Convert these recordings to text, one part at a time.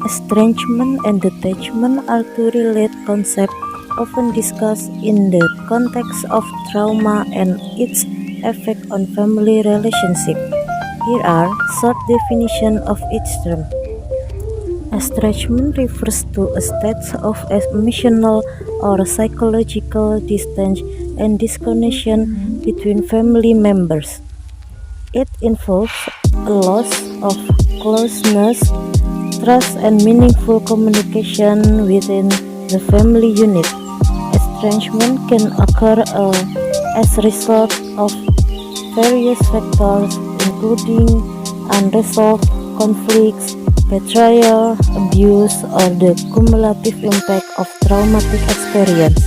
Estrangement and detachment are two related concepts often discussed in the context of trauma and its effect on family relationships. Here are short definitions of each term. Estrangement refers to a state of emotional or psychological distance and disconnection between family members. It involves a loss of closeness, trust, and meaningful communication within the family unit. Estrangement can occur as a result of various factors, including unresolved conflicts, betrayal, abuse, or the cumulative impact of traumatic experience.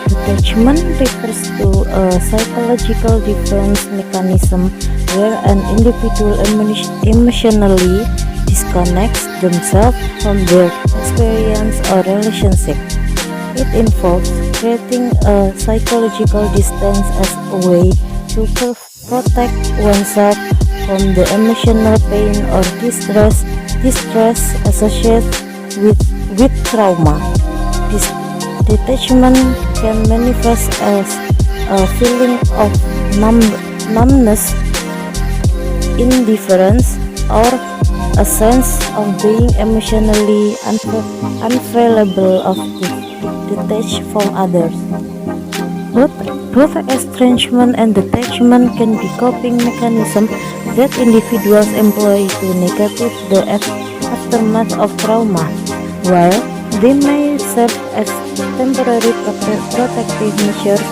Detachment refers to a psychological defense mechanism where an individual emotionally disconnects themselves from their experience or relationship. It involves creating a psychological distance as a way to protect oneself from the emotional pain or distress associated with trauma. This detachment can manifest as a feeling of numbness, indifference, or a sense of being emotionally unavailable of detached from others. Both estrangement and detachment can be coping mechanisms that individuals employ to negate the aftermath of trauma. While they may serve as temporary protective measures,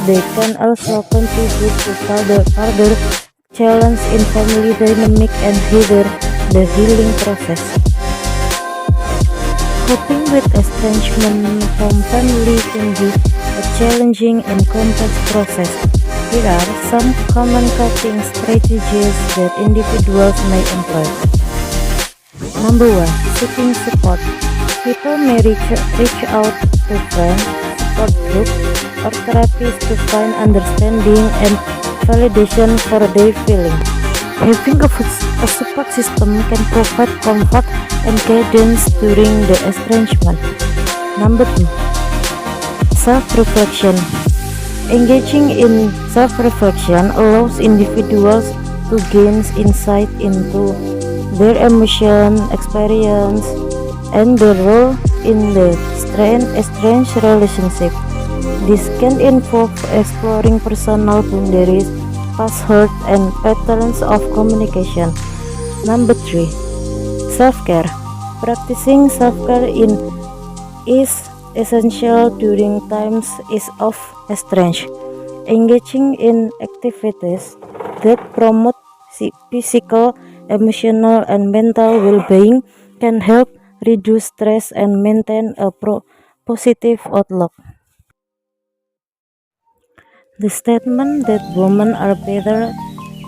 they can also contribute to further challenge in family dynamic and hinder the healing process. Coping with estrangement from family can be a challenging and complex process. Here are some common coping strategies that individuals may employ. Number 1. Seeking support. People may reach out to friends, support groups, or therapists to find understanding and validation for their feelings. Having a support system can provide comfort and guidance during the estrangement. Number 2. Self-reflection. Engaging in self-reflection allows individuals to gain insight into their emotion, experience, and their role in the estranged relationship. This can involve exploring personal boundaries, past hurt, and patterns of communication. Number 3. Self-care. Practicing self-care is essential during times of estranged. Engaging in activities that promote physical, emotional, and mental well-being can help reduce stress and maintain a positive outlook. The statement that women are better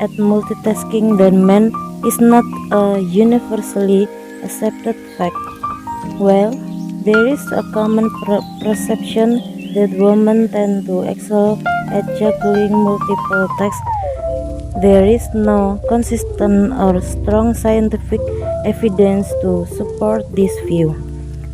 at multitasking than men is not a universally accepted fact. Well, there is a common perception that women tend to excel at juggling multiple tasks. There is no consistent or strong scientific evidence to support this view.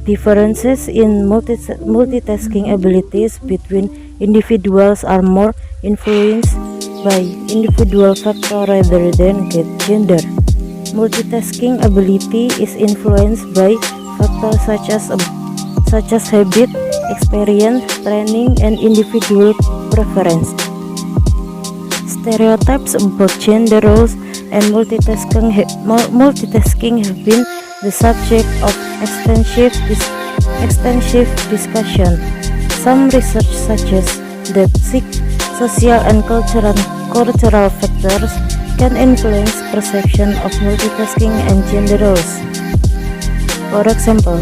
Differences in multitasking abilities between individuals are more influenced by individual factors rather than gender. Multitasking ability is influenced by factors such as habit, experience, training, and individual preference. Stereotypes about gender roles and multitasking have been the subject of extensive discussion. Some research suggests that social and cultural factors can influence perception of multitasking and gender roles. For example,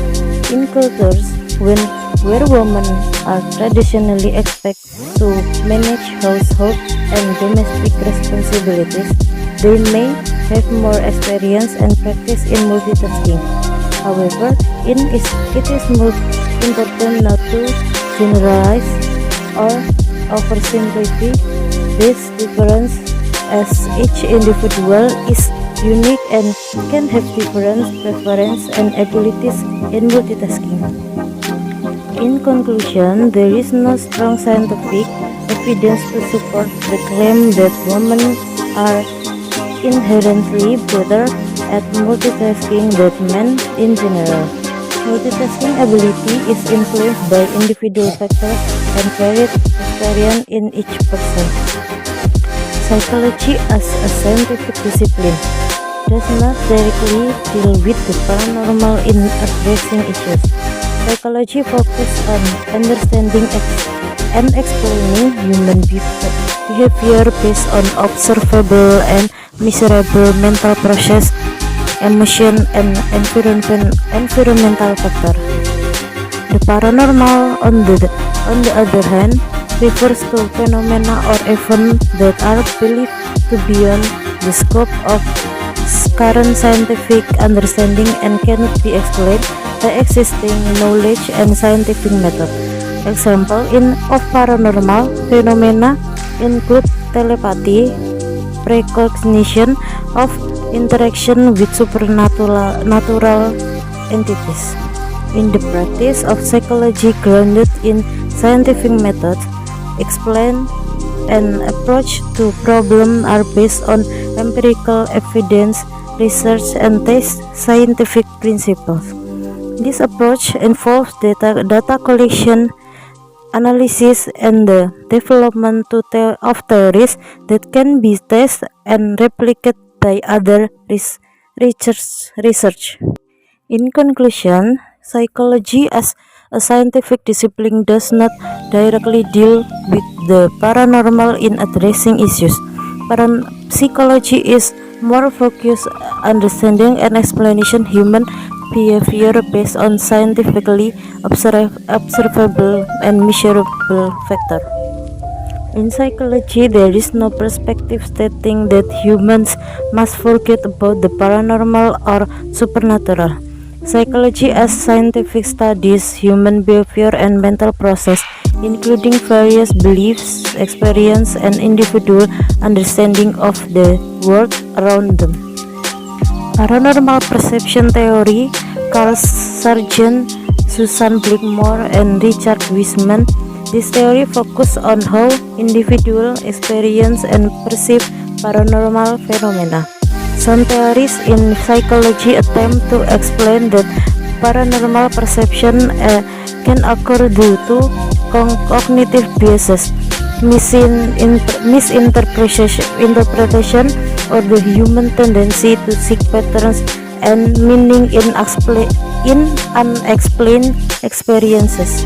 in cultures where women are traditionally expected to manage household and domestic responsibilities, they may have more experience and practice in multitasking. However, it is important not to generalize or oversimplify this difference, as each individual is unique and can have different preferences and abilities in multitasking. In conclusion, there is no strong scientific evidence to support the claim that women are inherently better at multitasking than men in general. Multitasking ability is influenced by individual factors and varied experience in each person. Psychology as a scientific discipline does not directly deal with the paranormal in addressing issues. Psychology focuses on understanding and explaining human behavior based on observable and measurable mental process, emotion, and environmental factor. The paranormal, on the other hand, refers to phenomena or events that are believed to be beyond the scope of current scientific understanding and cannot be explained by existing knowledge and scientific method. Example of paranormal phenomena include telepathy, precognition of interaction with supernatural entities. In the practice of psychology grounded in scientific methods, explain and approach to problems are based on empirical evidence, research, and test scientific principles. This approach involves data collection, analysis, and the development of theories that can be tested and replicated by other research. In conclusion, psychology as a scientific discipline does not directly deal with the paranormal in addressing issues. Psychology is more focused on understanding and explanation human behavior based on scientifically observable and measurable factors. In psychology, there is no perspective stating that humans must forget about the paranormal or supernatural. Psychology as scientific studies human behavior and mental process, including various beliefs, experience, and individual understanding of the world around them. Paranormal perception theory, Carl Sagan, Susan Blackmore, and Richard Wiseman. This theory focuses on how individuals experience and perceive paranormal phenomena. Some theories in psychology attempt to explain that paranormal perception can occur due to cognitive biases, misinterpretation, or the human tendency to seek patterns and meaning in unexplained experiences.